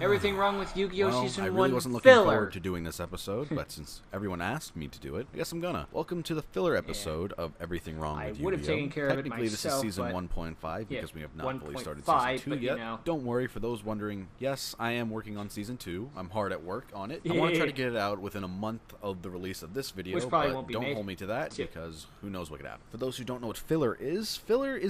Everything wrong with Yu-Gi-Oh! Well, Season I 1 really wasn't looking filler. forward to doing this episode, but since everyone asked me to do it, I guess I'm gonna. Welcome to the filler episode of Everything Wrong with Yu-Gi-Oh! I would have taken care of it Technically, this is myself, season but 1.5 because we have not fully started 1.5, season 2 but, yet. you know. Don't worry, for those wondering, yes, I am working on season 2. I'm hard at work on it. I want to try to get it out within a month of the release of this video, Which probably but won't be don't made. hold me to that because who knows what could happen. For those who don't know what filler is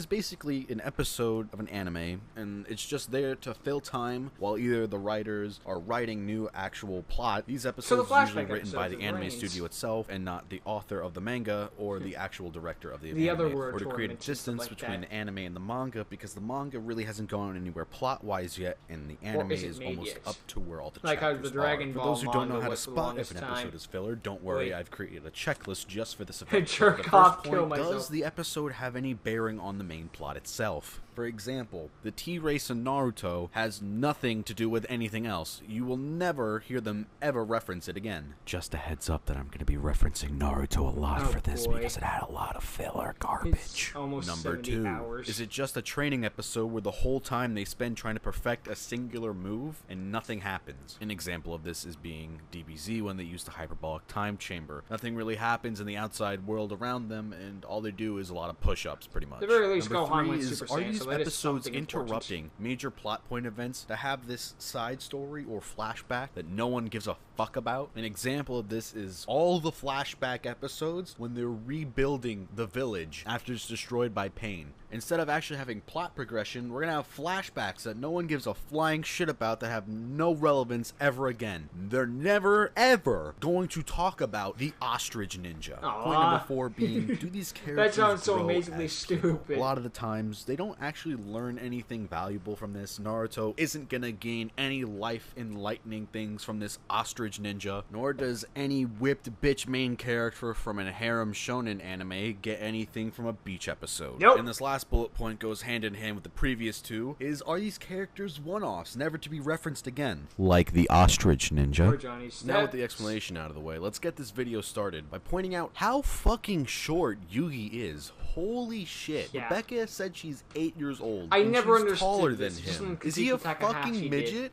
basically an episode of an anime, and it's just there to fill time while either the writers are writing new actual plot. These episodes are usually written by the anime studio itself and not the author of the manga or the actual director of the anime, other word or to create a tournaments and stuff distance like between that. the anime and the manga, because the manga really hasn't gone anywhere plot-wise yet, and the anime isn't is made almost yet. up to where all the Like how chapters the Dragon are. For Ball those who don't know manga how to was the spot if longest an episode time. is filler, don't worry, Wait. I've created a checklist just for this event. Jerk The off, first kill point, myself. does the episode have any bearing on the main plot itself? For example, the T-Race in Naruto has nothing to do with anything else. You will never hear them ever reference it again. Just a heads up that I'm going to be referencing Naruto a lot for this because it had a lot of filler garbage. It's almost Number 70 2, hours. is it just a training episode where the whole time they spend trying to perfect a singular move and nothing happens? An example of this is being DBZ when they use the hyperbolic time chamber. Nothing really happens in the outside world around them, and all they do is a lot of push-ups, pretty much. At the very least, Number Gohan 3 went is, Super are Saiyan, these so that is episodes something important. interrupting major plot point events to have this side story or flashback that no one gives a fuck about? An example of this is all the flashback episodes when they're rebuilding the village after it's destroyed by Pain. Instead of actually having plot progression, we're gonna have flashbacks that no one gives a flying shit about that have no relevance ever again. They're never, ever going to talk about the Ostrich Ninja. Point number 4 being, do these characters That sounds so grow amazingly as people? stupid. A lot of the times, they don't actually learn anything valuable from this. Naruto isn't gonna gain any life-enlightening things from this Ostrich Ninja, nor does any whipped bitch main character from a harem shonen anime get anything from a beach episode. Nope. And this last bullet point goes hand in hand with the previous two, is are these characters one-offs, never to be referenced again? Like the Ostrich Ninja. Poor Johnny. Now with the explanation out of the way, let's get this video started by pointing out how fucking short Yugi is. Holy shit. Yeah. Rebecca said she's 8 years old. I and never she's understood taller this. than Just him. when Is he a Kazuki Takahashi fucking did. midget?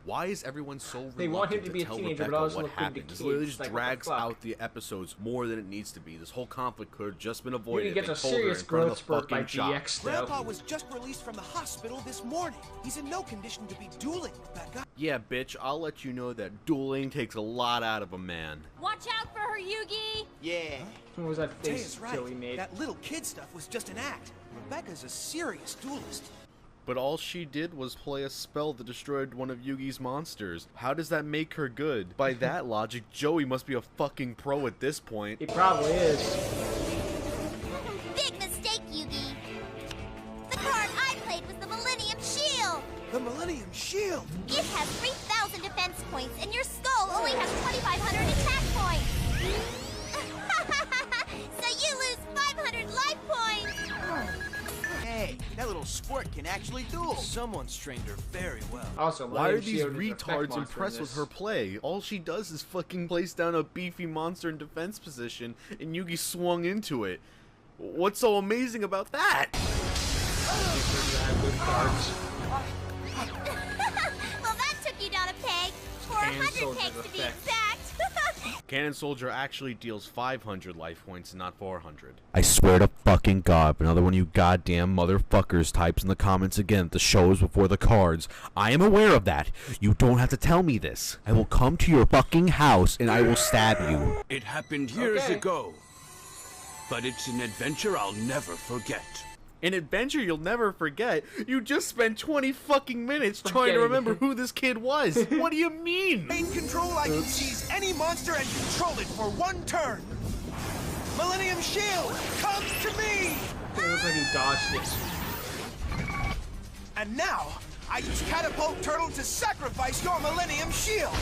Why is everyone so reluctant They want him to be a tell teenager, but Rebecca also what look good to happened? This kids. literally just Like, what the drags fuck? out the episodes more than it needs to be. This whole conflict could have just been avoided. Yugi gets They a told her serious in front of growth the spurt by fucking shop. DX, though. Grandpa was just released from the hospital this morning. He's in no condition to be dueling, Rebecca. Yeah, bitch, I'll let you know that dueling takes a lot out of a man. Watch out for her, Yugi! Yeah. What was that face Taya's right. Joey made? That little kid stuff was just an act. Rebecca's a serious duelist. But all she did was play a spell that destroyed one of Yugi's monsters. How does that make her good? By that logic, Joey must be a fucking pro at this point. He probably is. Big mistake, Yugi! The card I played was the Millennium Shield! The Millennium Shield! It has 3,000 defense points, and your skull only has 2,500 attack points! So you lose 500 life points! Hey, that little squirt can actually duel. Someone's trained her very well. Also, Why are Millennium these Shield is an effect retards monster in impressed with this. her play? All she does is fucking place down a beefy monster in defense position, and Yugi swung into it. What's so amazing about that? Well, that took you down a peg! Or And 100 soldier's pegs to be effect. exact! Cannon Soldier actually deals 500 life points, not 400. I swear to fucking God, if another one of you goddamn motherfuckers types in the comments again that the show is before the cards, I am aware of that. You don't have to tell me this. I will come to your fucking house and I will stab you. It happened years Okay. ago, but it's an adventure I'll never forget. An adventure you'll never forget? You just spent 20 fucking minutes trying to Forgetting. remember who this kid was. What do you mean? Main control, I can seize any monster and control it for one turn. Millennium Shield, come to me! It looks like he dodged it. And now, I use Catapult Turtle to sacrifice your Millennium Shield.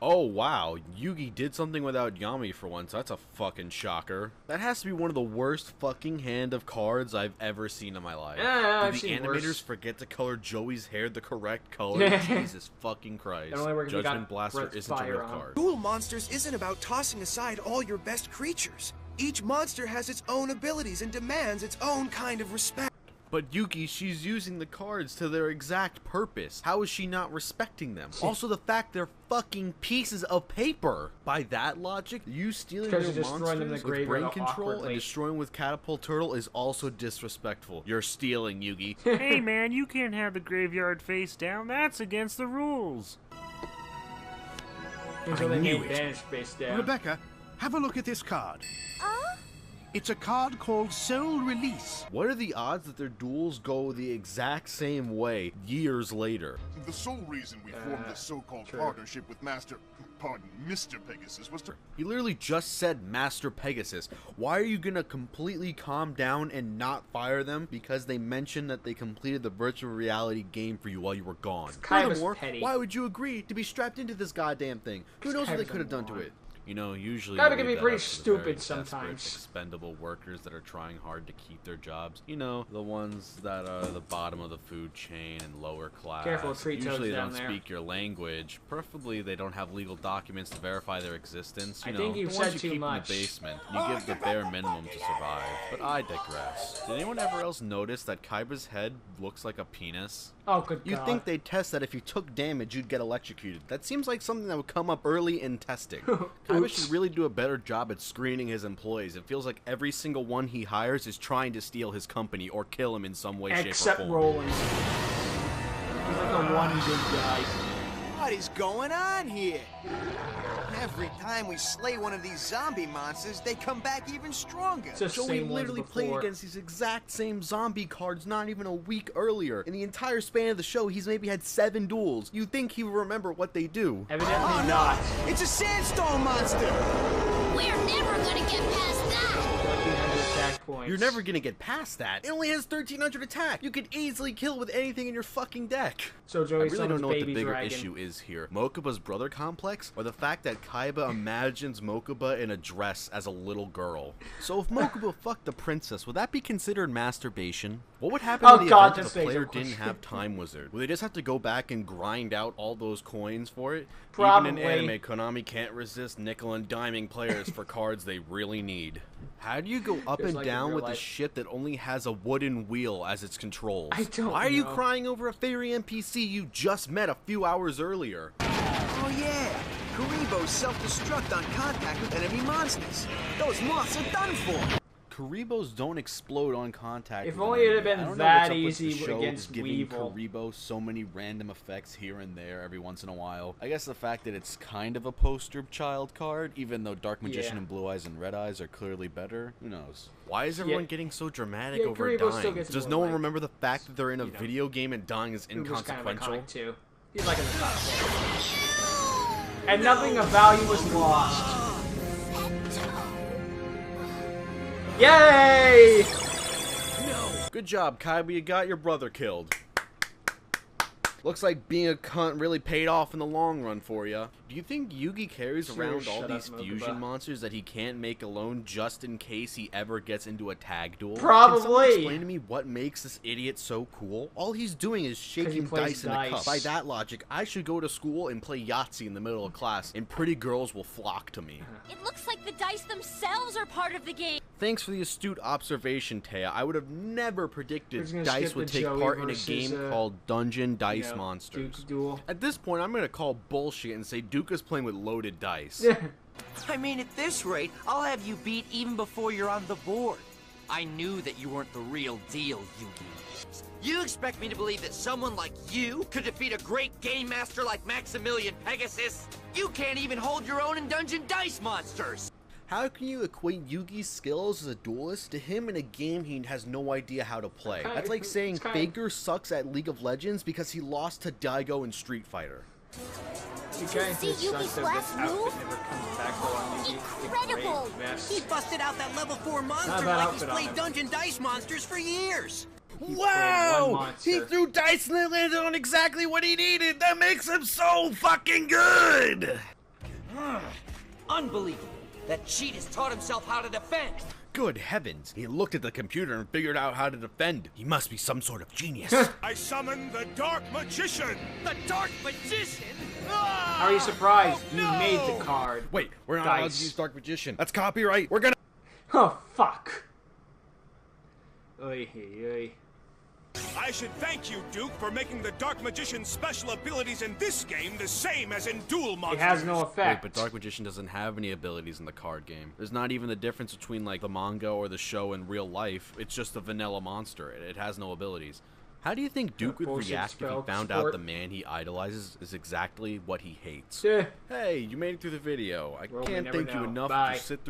Oh wow, Yugi did something without Yami for once. That's a fucking shocker. That has to be one of the worst fucking hand of cards I've ever seen in my life. Yeah, I've Did the seen animators worse. forget to color Joey's hair the correct color? Jesus fucking Christ. It only works if you got Judgment Blaster Breath isn't a Fire real on. card. Duel Monsters isn't about tossing aside all your best creatures. Each monster has its own abilities and demands its own kind of respect. But Yuki, she's using the cards to their exact purpose. How is she not respecting them? Also, the fact they're fucking pieces of paper. By that logic, you stealing Because their you're just throwing them in monsters the with brain graveyard control awkwardly. and destroying with Catapult Turtle is also disrespectful. You're stealing, Yugi. Hey man, you can't have the graveyard face down. That's against the rules. Until they made Vanish face down. Rebecca, have a look at this card. It's a card called Soul Release. What are the odds that their duels go the exact same way years later? The sole reason we formed this so-called partnership with Mr. Pegasus was to... He literally just said Master Pegasus. Why are you gonna completely calm down and not fire them because they mentioned that they completed the virtual reality game for you while you were gone? Kaiba's Furthermore, petty. why would you agree to be strapped into this goddamn thing? Who knows what they Kaiba's could have done to moron. it? You know, usually Kaiba you can be leave that pretty up to the stupid very desperate, sometimes. expendable workers that are trying hard to keep their jobs. You know, the ones that are the bottom of the food chain and lower class. Careful, tree toads Usually they down don't there. speak your language. Preferably they don't have legal documents to verify their existence. You I know, think you've the ones said you too keep much. in the basement. You give the bare minimum to survive. But I digress. Did anyone ever else notice that Kaiba's head looks like a penis? Oh, good God. You'd think they'd test that if you took damage, you'd get electrocuted. That seems like something that would come up early in testing. Kaiba should really do a better job at screening his employees. It feels like every single one he hires is trying to steal his company or kill him in some way, Except shape, or form. Roland. He's like the one good guy. What is going on here? Every time we slay one of these zombie monsters, they come back even stronger. It's just So the we same ones literally played before. against these exact same zombie cards not even a week earlier. In the entire span of the show, he's maybe had 7 duels. You'd think he would remember what they do. Evidently Oh not. no! It's a sandstone monster! We're never gonna get past that! 1,300 attack points. You're never gonna get past that. It only has 1,300 attack. You could easily kill with anything in your fucking deck. So I Joey really summons don't know what the baby bigger dragon. issue is here. Mokuba's brother complex, or the fact that Kaiba imagines Mokuba in a dress as a little girl. So if Mokuba fucked the princess, would that be considered masturbation? What would happen Oh in the God, event if this the makes player no didn't question. have Time Wizard? Would they just have to go back and grind out all those coins for it? Probably. Even in anime, Konami can't resist nickel and diming players for cards they really need. How do you go up Just and like in down real with a life. shit that only has a wooden wheel as its controls? I don't Why are you know. crying over a fairy NPC you just met a few hours earlier? Oh yeah! Karibo's self-destruct on contact with enemy monsters. Those moths are done for! Karibos don't explode on contact. If with only it had enemy. been I don't know that what's up with easy the show against giving Weevil. Karibo so many random effects here and there every once in a while. I guess the fact that it's kind of a poster child card, even though Dark Magician Yeah. and Blue Eyes and Red Eyes are clearly better. Who knows? Why is everyone getting so dramatic Yeah, over Karibo still dying? gets Does more no one like, remember the fact that they're in a you know, video game and dying is Uber's kind of inconsequential? iconic too. He's like in the top 10. And nothing of value was lost. Yay! Good job, Kaiba. You got your brother killed. Looks like being a cunt really paid off in the long run for you. Do you think Yugi carries around all shut these up, fusion Mokuba. monsters that he can't make alone just in case he ever gets into a tag duel? Can Probably. someone explain to me what makes this idiot so cool? All he's doing is he shaking plays dice in a cup. dice. By that logic, I should go to school and play Yahtzee in the middle of class, and pretty girls will flock to me. It looks like the dice themselves are part of the game. Thanks for the astute observation, Taya. I would have never We're predicted just gonna Dice skip would the take Joey part in a versus, game called Dungeon Dice you know, Monsters. Duke duel. At this point, I'm gonna call bullshit and say Duka's playing with loaded dice. I mean, at this rate, I'll have you beat even before you're on the board. I knew that you weren't the real deal, Yugi. You expect me to believe that someone like you could defeat a great game master like Maximilian Pegasus? You can't even hold your own in Dungeon Dice Monsters! How can you equate Yugi's skills as a duelist to him in a game he has no idea how to play? Kinda- That's like saying it's kinda- Faker sucks at League of Legends because he lost to Daigo in Street Fighter. You guys see just suck Yugi's that last this outfit move? never comes back though on Yugi. It's a Incredible! great mess. He busted out that level 4 monster Not a bad like he's outfit on played him. Dungeon Dice Monsters for years! one Wow! monster. He threw dice and it landed on exactly what he needed! That makes him so fucking good! Unbelievable! That cheat has taught himself how to defend! Good heavens, he looked at the computer and figured out how to defend. He must be some sort of genius. I summon the Dark Magician! The Dark Magician? Are you surprised? You made the card. Wait, we're not allowed Dice. to use Dark Magician. That's copyright. We're gonna... Oh, fuck. Oy, oy, oy. I should thank you, Duke, for making the Dark Magician's special abilities in this game the same as in Duel It Monsters. has no Wait, effect. but Dark Magician doesn't have any abilities in the card game. There's not even the difference between like the manga or the show in real life. It's just a vanilla monster. It has no abilities. How do you think Duke would Bullshit react if he spell found out sport. the man he idolizes is exactly what he hates? Yeah. Hey, you made it through the video. I Well, we can't never thank you know. enough Bye. to sit through